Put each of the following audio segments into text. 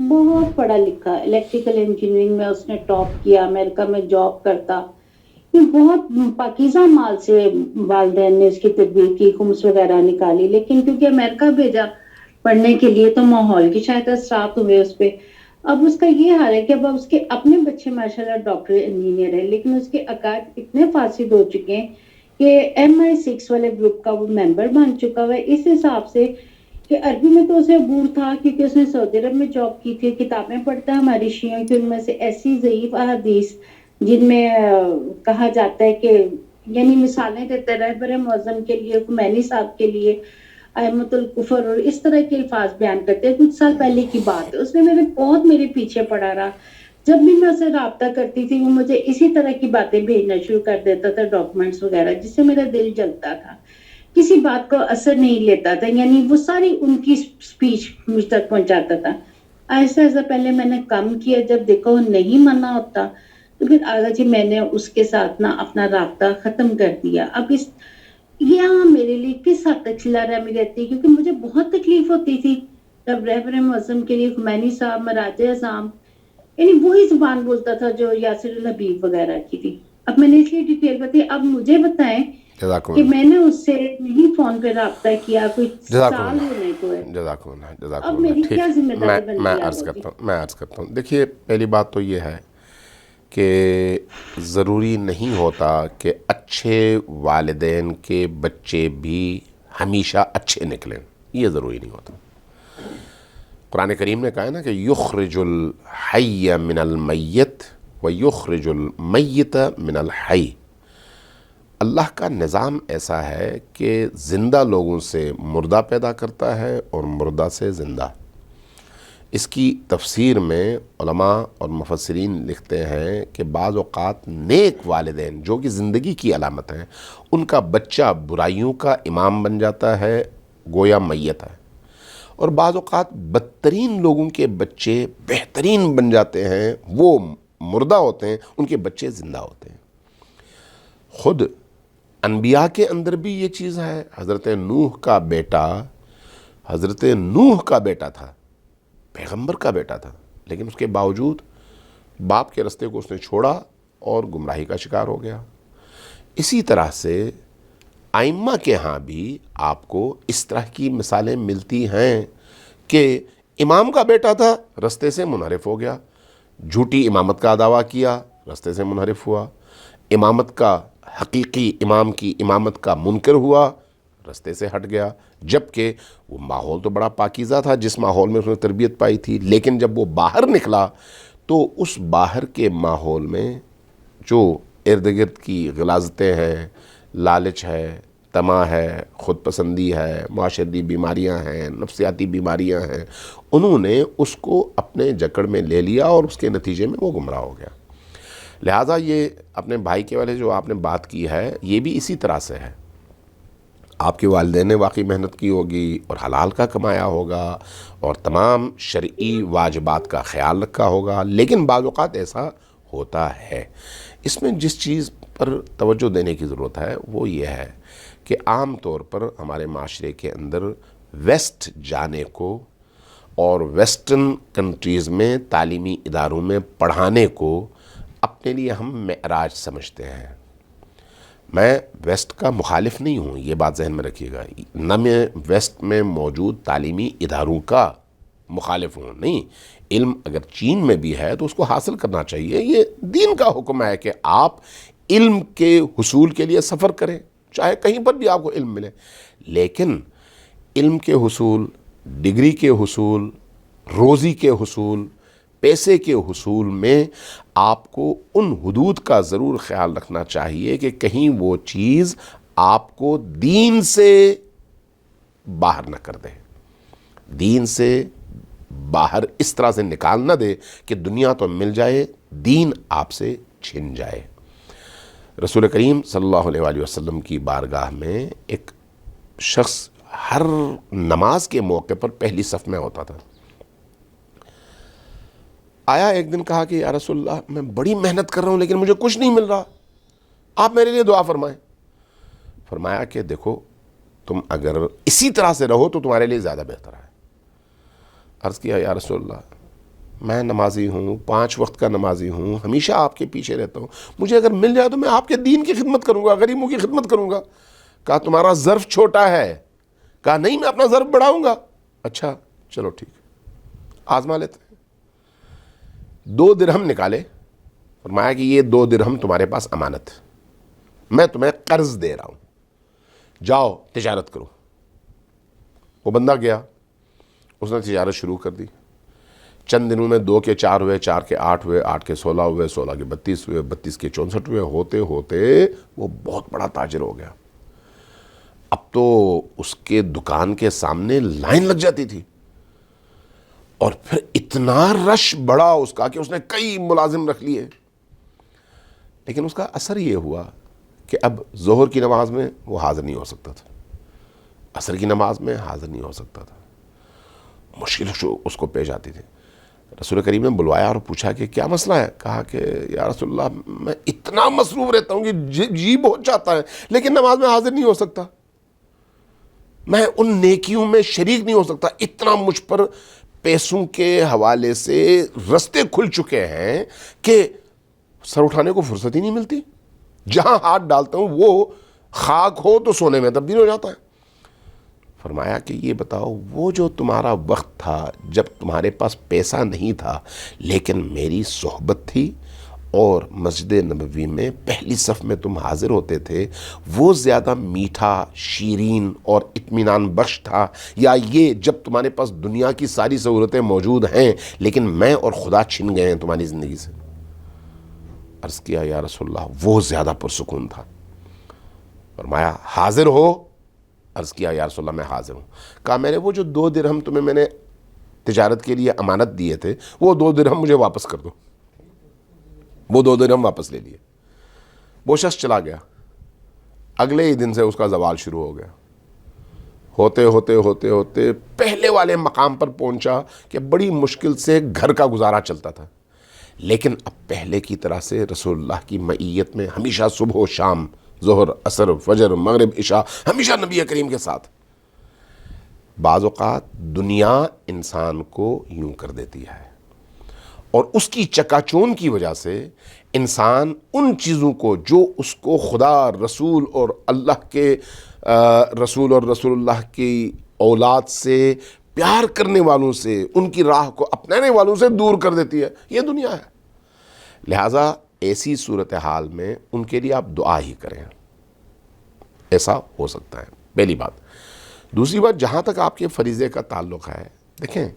بہت پڑھا لکھا، الیکٹریکل انجینئرنگ میں اس نے ٹاپ کیا، امریکہ میں جاب کرتا، یہ بہت پاکیزہ مال سے والدین نے اس کی تربیت کی، خمس وغیرہ نکالی، لیکن کیونکہ امریکہ بھیجا پڑھنے کے لیے تو ماحول کی شاید اثرات ہوئے اس پہ. اب اس کا یہ حال ہے کہ اب اس کے اپنے بچے ماشاءاللہ ڈاکٹر انجینئر ہیں، لیکن اس کے عقائد اتنے فاسد ہو چکے ہیں کہ MI6 والے گروپ کا وہ ممبر بن چکا ہوا ہے، اس حساب سے کہ عربی میں تو اسے عبور تھا کیونکہ اس نے سعودی عرب میں جاب کی تھی، کتابیں پڑھتا ہے ہماری شیعوں کی، ان میں سے ایسی ضعیف احادیث جن میں کہا جاتا ہے کہ یعنی مثالیں دیتے رہبر معظم کے لیے، خمینی صاحب کے لیے ائمۃ الکفر اور اس طرح کے الفاظ بیان کرتے ہیں. کچھ سال پہلے کی بات ہے، اس نے میرے پیچھے پڑا رہا. جب بھی میں اسے رابطہ کرتی تھی وہ مجھے اسی طرح کی باتیں بھیجنا شروع کر دیتا تھا، ڈاکومنٹس وغیرہ، جس سے میرا دل جلتا تھا. کسی بات کو اثر نہیں لیتا تھا، یعنی وہ ساری ان کی سپیچ مجھ تک پہنچاتا تھا. ایسا ایسا پہلے میں نے کم کیا، جب دیکھا وہ نہیں ماننا ہوتا تو پھر آگا جی میں نے اس کے ساتھ نا اپنا رابطہ ختم کر دیا. اب یہاں میرے لیے کس حد تک صلہ رحمی رہتی ہے، کیونکہ مجھے بہت تکلیف ہوتی تھی جب رہبر معظم کے لیے خمینی صاحب، مراجع اعظام، یعنی وہی زبان بولتا تھا جو یاسر الحبیب وغیرہ کی تھی. اب میں نے اس لیے ڈیٹیل بتائی. اب مجھے بتائیں جزاکم کہ اللہ، میں نے اس سے نہیں فون پہ رابطہ کیا، کوئی جزاکم سال اللہ، ہونے کو ہے. جزاکم اللہ، جزاکم اب اللہ. میری ٹھیک کیا ذمہ میں داری میں بنتی ہے عرض آگے جی؟ کرتا ہوں، دیکھیے پہلی بات تو یہ ہے کہ ضروری نہیں ہوتا کہ اچھے والدین کے بچے بھی ہمیشہ اچھے نکلیں، یہ ضروری نہیں ہوتا. قرآن کریم نے کہا ہے نا کہ یخرج الحی من المیت و یخرج المیت من الحی. اللہ کا نظام ایسا ہے کہ زندہ لوگوں سے مردہ پیدا کرتا ہے اور مردہ سے زندہ. اس کی تفسیر میں علماء اور مفسرین لکھتے ہیں کہ بعض اوقات نیک والدین جو کہ زندگی کی علامت ہیں، ان کا بچہ برائیوں کا امام بن جاتا ہے، گویا میت ہے. اور بعض اوقات بدترین لوگوں کے بچے بہترین بن جاتے ہیں، وہ مردہ ہوتے ہیں، ان کے بچے زندہ ہوتے ہیں. خود انبیاء کے اندر بھی یہ چیز ہے. حضرت نوح کا بیٹا تھا، پیغمبر کا بیٹا تھا، لیکن اس کے باوجود باپ کے رستے کو اس نے چھوڑا اور گمراہی کا شکار ہو گیا. اسی طرح سے ائمہ کے ہاں بھی آپ کو اس طرح کی مثالیں ملتی ہیں کہ امام کا بیٹا تھا، رستے سے منحرف ہو گیا، جھوٹی امامت کا دعویٰ کیا، رستے سے منحرف ہوا، امامت کا حقیقی امام کی امامت کا منکر ہوا، رستے سے ہٹ گیا. جبکہ وہ ماحول تو بڑا پاکیزہ تھا جس ماحول میں اس نے تربیت پائی تھی، لیکن جب وہ باہر نکلا تو اس باہر کے ماحول میں جو ارد گرد کی غلاظتیں ہیں، لالچ ہے، طمع ہے، خود پسندی ہے، معاشرتی بیماریاں ہیں، نفسیاتی بیماریاں ہیں، انہوں نے اس کو اپنے جکڑ میں لے لیا اور اس کے نتیجے میں وہ گمراہ ہو گیا. لہٰذا یہ اپنے بھائی کے والے جو آپ نے بات کی ہے، یہ بھی اسی طرح سے ہے. آپ کے والدین نے واقعی محنت کی ہوگی اور حلال کا کمایا ہوگا اور تمام شرعی واجبات کا خیال رکھا ہوگا، لیکن بعض اوقات ایسا ہوتا ہے. اس میں جس چیز پر توجہ دینے کی ضرورت ہے وہ یہ ہے کہ عام طور پر ہمارے معاشرے کے اندر ویسٹ جانے کو اور ویسٹرن کنٹریز میں تعلیمی اداروں میں پڑھانے کو اپنے لیے ہم معراج سمجھتے ہیں. میں ویسٹ کا مخالف نہیں ہوں، یہ بات ذہن میں رکھیے گا. نہ میں ویسٹ میں موجود تعلیمی اداروں کا مخالف ہوں، نہیں. علم اگر چین میں بھی ہے تو اس کو حاصل کرنا چاہیے. یہ دین کا حکم ہے کہ آپ علم کے حصول کے لیے سفر کریں، چاہے کہیں پر بھی آپ کو علم ملے. لیکن علم کے حصول، ڈگری کے حصول، روزی کے حصول، پیسے کے حصول میں آپ کو ان حدود کا ضرور خیال رکھنا چاہیے کہ کہیں وہ چیز آپ کو دین سے باہر نہ کر دے، دین سے باہر اس طرح سے نکال نہ دے کہ دنیا تو مل جائے، دین آپ سے چھن جائے. رسول کریم صلی اللہ علیہ وآلہ وسلم کی بارگاہ میں ایک شخص ہر نماز کے موقع پر پہلی صف میں ہوتا تھا. آیا ایک دن، کہا کہ یا رسول اللہ میں بڑی محنت کر رہا ہوں لیکن مجھے کچھ نہیں مل رہا، آپ میرے لیے دعا فرمائیں. فرمایا کہ دیکھو تم اگر اسی طرح سے رہو تو تمہارے لیے زیادہ بہتر ہے. عرض کیا یا رسول اللہ میں نمازی ہوں، 5 وقت کا نمازی ہوں، ہمیشہ آپ کے پیچھے رہتا ہوں، مجھے اگر مل جائے تو میں آپ کے دین کی خدمت کروں گا، غریبوں کی خدمت کروں گا. کہا تمہارا ظرف چھوٹا ہے. کہا نہیں میں اپنا ظرف بڑھاؤں گا. اچھا چلو ٹھیک آزما لیتے ہیں. 2 درہم نکالے، فرمایا کہ یہ 2 درہم تمہارے پاس امانت، میں تمہیں قرض دے رہا ہوں، جاؤ تجارت کرو. وہ بندہ گیا، اس نے تجارت شروع کر دی. چند دنوں میں 2 کے 4 ہوئے، 4 کے 8 ہوئے، 8 کے 16 ہوئے، 16 کے 32 ہوئے، 32 کے 64 ہوئے. ہوتے ہوتے وہ بہت بڑا تاجر ہو گیا. اب تو اس کے دکان کے سامنے لائن لگ جاتی تھی، اور پھر اتنا رش بڑا اس کا کہ اس نے کئی ملازم رکھ لیے. لیکن اس کا اثر یہ ہوا کہ اب ظہر کی نماز میں وہ حاضر نہیں ہو سکتا تھا، عصر کی نماز میں حاضر نہیں ہو سکتا تھا. مشکل اس کو پیش آتی تھی. رسول کریم نے بلوایا اور پوچھا کہ کیا مسئلہ ہے؟ کہا کہ یا رسول اللہ میں اتنا مصروف رہتا ہوں کہ جی بہت چاہتا ہے لیکن نماز میں حاضر نہیں ہو سکتا، میں ان نیکیوں میں شریک نہیں ہو سکتا. اتنا مجھ پر پیسوں کے حوالے سے رستے کھل چکے ہیں کہ سر اٹھانے کو فرصت ہی نہیں ملتی. جہاں ہاتھ ڈالتا ہوں وہ خاک ہو تو سونے میں تبدیل ہو جاتا ہے. فرمایا کہ یہ بتاؤ وہ جو تمہارا وقت تھا جب تمہارے پاس پیسہ نہیں تھا لیکن میری صحبت تھی اور مسجد نبوی میں پہلی صف میں تم حاضر ہوتے تھے، وہ زیادہ میٹھا، شیرین اور اطمینان بخش تھا، یا یہ جب تمہارے پاس دنیا کی ساری سہولتیں موجود ہیں لیکن میں اور خدا چھن گئے ہیں تمہاری زندگی سے؟ عرض کیا یا رسول اللہ وہ زیادہ پرسکون تھا. فرمایا حاضر ہو؟ عرض کیا یا رسول اللہ میں حاضر ہوں. کہا میرے وہ جو 2 درہم تمہیں میں نے تجارت کے لیے امانت دیے تھے وہ 2 درہم مجھے واپس کر دو. وہ 2 درہم واپس لے لیے. وہ شخص چلا گیا. اگلے ہی دن سے اس کا زوال شروع ہو گیا. ہوتے ہوتے ہوتے ہوتے پہلے والے مقام پر پہنچا کہ بڑی مشکل سے گھر کا گزارا چلتا تھا، لیکن اب پہلے کی طرح سے رسول اللہ کی معیت میں ہمیشہ صبح و شام، ظہر، عصر، فجر، مغرب، عشاء، ہمیشہ نبی کریم کے ساتھ. بعض اوقات دنیا انسان کو یوں کر دیتی ہے، اور اس کی چکا چون کی وجہ سے انسان ان چیزوں کو جو اس کو خدا، رسول اور اللہ کے رسول اور رسول اللہ کی اولاد سے پیار کرنے والوں سے، ان کی راہ کو اپنانے والوں سے دور کر دیتی ہے. یہ دنیا ہے. لہٰذا ایسی صورتحال میں ان کے لیے آپ دعا ہی کریں. ایسا ہو سکتا ہے، پہلی بات. دوسری بات، جہاں تک آپ کے فریضے کا تعلق ہے، دیکھیں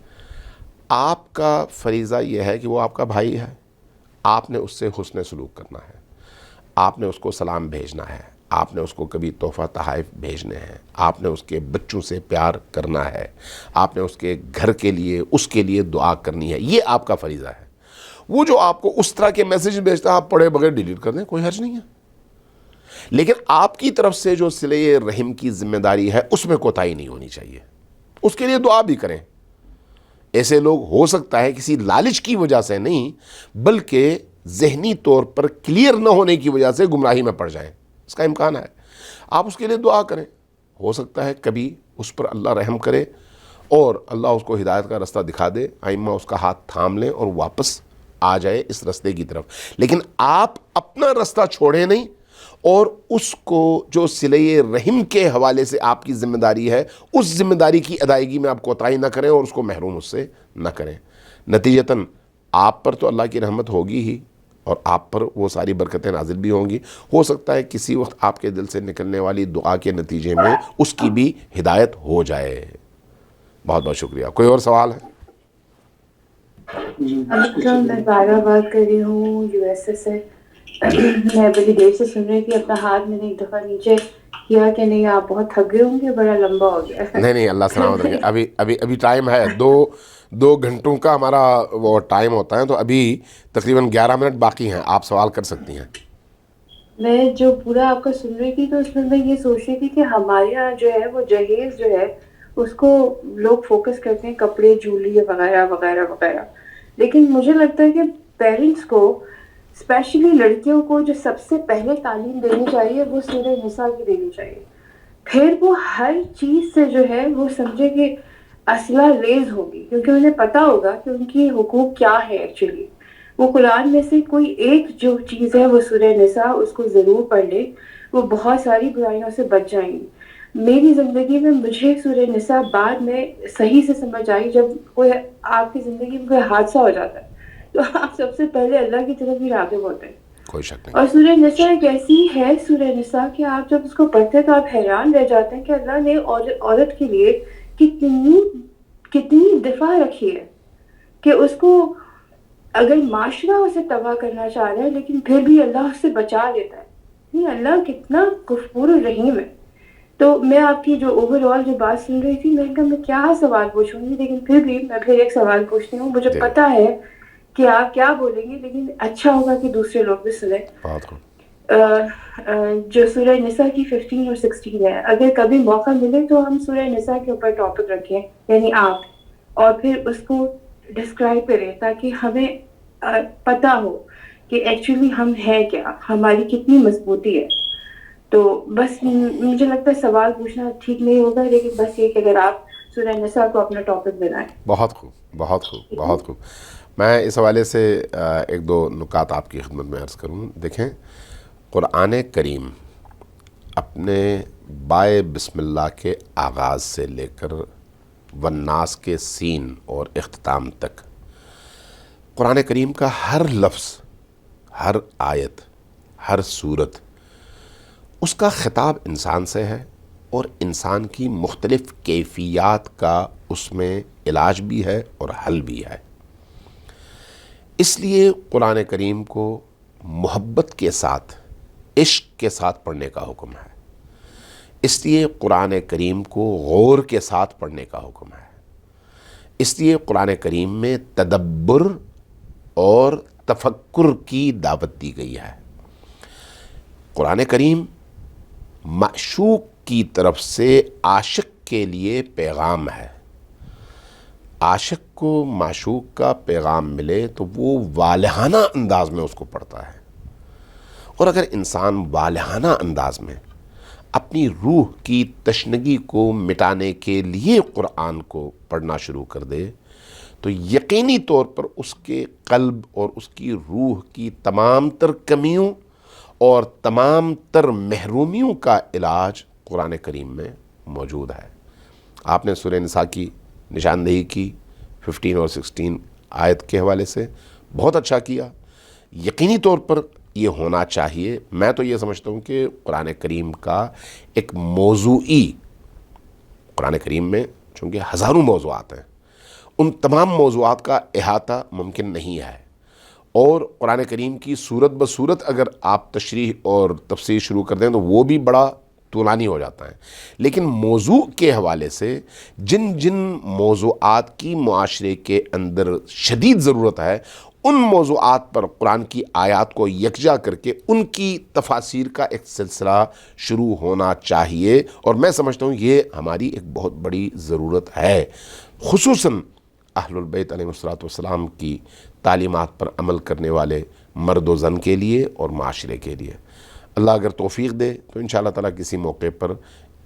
آپ کا فریضہ یہ ہے کہ وہ آپ کا بھائی ہے، آپ نے اس سے حسن سلوک کرنا ہے، آپ نے اس کو سلام بھیجنا ہے، آپ نے اس کو کبھی تحفہ تحائف بھیجنے ہیں، آپ نے اس کے بچوں سے پیار کرنا ہے، آپ نے اس کے گھر کے لیے، اس کے لیے دعا کرنی ہے. یہ آپ کا فریضہ ہے. وہ جو آپ کو اس طرح کے میسیج بھیجتا ہے آپ پڑھے بغیر ڈیلیٹ کر دیں، کوئی حرج نہیں ہے. لیکن آپ کی طرف سے جو صلہ رحم کی ذمہ داری ہے اس میں کوتاہی نہیں ہونی چاہیے. اس کے لیے دعا بھی کریں. ایسے لوگ ہو سکتا ہے کسی لالچ کی وجہ سے نہیں بلکہ ذہنی طور پر کلیئر نہ ہونے کی وجہ سے گمراہی میں پڑ جائیں، اس کا امکان ہے. آپ اس کے لیے دعا کریں. ہو سکتا ہے کبھی اس پر اللہ رحم کرے اور اللہ اس کو ہدایت کا رستہ دکھا دے، ائمہ اس کا ہاتھ تھام لیں اور واپس آ جائے اس رستے کی طرف. لیکن آپ اپنا رستہ چھوڑیں نہیں، اور اس کو جو صلہ رحم کے حوالے سے آپ کی ذمہ داری ہے اس ذمہ داری کی ادائیگی میں آپ کوتاہی نہ کریں اور اس کو محروم اس سے نہ کریں. نتیجتاً آپ پر تو اللہ کی رحمت ہوگی ہی اور آپ پر وہ ساری برکتیں نازل بھی ہوں گی. ہو سکتا ہے کسی وقت آپ کے دل سے نکلنے والی دعا کے نتیجے میں اس کی بھی ہدایت ہو جائے. بہت بہت شکریہ. کوئی اور سوال ہے؟ میں بارہ بات کر رہی ہوں یو ایس اے سے. میں بڑی دیر سے سن رہی تھی، اپنا ہاتھ میں نے ایک دفعہ نیچے کیا کہ نہیں آپ بہت تھک گئے ہوں گے، بڑا لمبا ہو گیا. نہیں اللہ سلامت رکھے. ابھی ٹائم ہے، دو گھنٹوں کا ہمارا وہ ٹائم ہوتا ہے، تو ابھی تقریباً 11 منٹ باقی ہیں. آپ سوال کر سکتی ہیں. میں جو پورا آپ کا سن رہی تھی تو اس میں یہ سوچ رہی تھی کہ ہمارے یہاں جو ہے وہ جہیز جو ہے اس کو لوگ فوکس کرتے ہیں کپڑے، جولی وغیرہ وغیرہ وغیرہ، لیکن مجھے لگتا ہے کہ پیرنٹس کو اسپیشلی لڑکیوں کو جو سب سے پہلے تعلیم دینی چاہیے وہ سورہ نساء کی دینی چاہیے. پھر وہ ہر چیز سے جو ہے وہ سمجھے کہ اسلحہ ریز ہوگی، کیونکہ انہیں پتا ہوگا کہ ان کی حقوق کیا ہے ایکچولی. وہ قرآن میں سے کوئی ایک جو چیز ہے وہ سورہ نساء، اس کو ضرور پڑھ لے، وہ بہت ساری برائیوں سے بچ جائیں گی. میری زندگی میں مجھے سورہ نساء بعد میں صحیح سے سمجھ آئی، جب کوئی آپ کی زندگی میں کوئی حادثہ ہو جاتا ہے تو آپ سب سے پہلے اللہ کی طرف ہی راغب ہوتے ہیں. کوئی شک نہیں. اور سورہ نساء ایک ایسی ہے سورہ نساء کہ آپ جب اس کو پڑھتے ہیں تو آپ حیران رہ جاتے ہیں کہ اللہ نے عورت کے لیے کتنی دفاع رکھی ہے، کہ اس کو اگر معاشرہ اسے تباہ کرنا چاہ رہا ہے لیکن پھر بھی اللہ اس سے بچا لیتا ہے. نہیں، اللہ کتنا غفور الرحیم ہے. تو میں آپ کی جو اوور آل جو بات سن رہی تھی، میں نے کہا میں کیا سوال پوچھوں گی، لیکن پھر بھی میں پھر ایک سوال پوچھتی ہوں. مجھے پتا ہے کہ آپ کیا بولیں گے، لیکن اچھا ہوگا کہ دوسرے لوگ بھی سنیں. بہت خوب. جو سورہ نساء کی 15 اور 16 ہے، اگر کبھی موقع ملے تو ہم سورہ نساء کے اوپر ٹاپک رکھیں، یعنی آپ، اور پھر اس کو ڈسکرائب کریں تاکہ ہمیں پتہ ہو کہ ایکچولی ہم ہیں کیا، ہماری کتنی مضبوطی ہے. تو بس مجھے لگتا ہے سوال پوچھنا ٹھیک نہیں ہوگا، لیکن بس یہ کہ اگر آپ سورہ نساء کو اپنا ٹاپک بنائیں. بہت خوب، بہت خوب، بہت خوب. میں اس حوالے سے ایک دو نکات آپ کی خدمت میں عرض کروں. دیکھیں، قرآن کریم اپنے بائے بسم اللہ کے آغاز سے لے کر والناس کے سین اور اختتام تک، قرآن کریم کا ہر لفظ، ہر آیت، ہر صورت، اس کا خطاب انسان سے ہے، اور انسان کی مختلف کیفیات کا اس میں علاج بھی ہے اور حل بھی ہے. اس لیے قرآن کریم کو محبت کے ساتھ، عشق کے ساتھ پڑھنے کا حکم ہے. اس لیے قرآن کریم کو غور کے ساتھ پڑھنے کا حکم ہے. اس لیے قرآن کریم میں تدبر اور تفکر کی دعوت دی گئی ہے. قرآن کریم معشوق کی طرف سے عاشق کے لیے پیغام ہے. عاشق کو معشوق کا پیغام ملے تو وہ والہانہ انداز میں اس کو پڑھتا ہے. اور اگر انسان والہانہ انداز میں اپنی روح کی تشنگی کو مٹانے کے لیے قرآن کو پڑھنا شروع کر دے تو یقینی طور پر اس کے قلب اور اس کی روح کی تمام تر کمیوں اور تمام تر محرومیوں کا علاج قرآن کریم میں موجود ہے. آپ نے سورہ نساء کی نشاندہی کی 15 اور 16 آیت کے حوالے سے، بہت اچھا کیا. یقینی طور پر یہ ہونا چاہیے. میں تو یہ سمجھتا ہوں کہ قرآن کریم کا ایک موضوعی، قرآن کریم میں چونکہ ہزاروں موضوعات ہیں، ان تمام موضوعات کا احاطہ ممکن نہیں ہے. اور قرآن کریم کی صورت بصورت اگر آپ تشریح اور تفسیر شروع کر دیں تو وہ بھی بڑا طولانی ہو جاتا ہے. لیکن موضوع کے حوالے سے جن جن موضوعات کی معاشرے کے اندر شدید ضرورت ہے، ان موضوعات پر قرآن کی آیات کو یکجا کر کے ان کی تفاسیر کا ایک سلسلہ شروع ہونا چاہیے. اور میں سمجھتا ہوں یہ ہماری ایک بہت بڑی ضرورت ہے، خصوصاً اہل البیت علیہ الصلوۃ والسلام کی تعلیمات پر عمل کرنے والے مرد و زن کے لیے اور معاشرے کے لیے. اللہ اگر توفیق دے تو انشاءاللہ تعالیٰ کسی موقع پر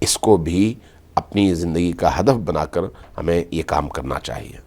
اس کو بھی اپنی زندگی کا ہدف بنا کر ہمیں یہ کام کرنا چاہیے.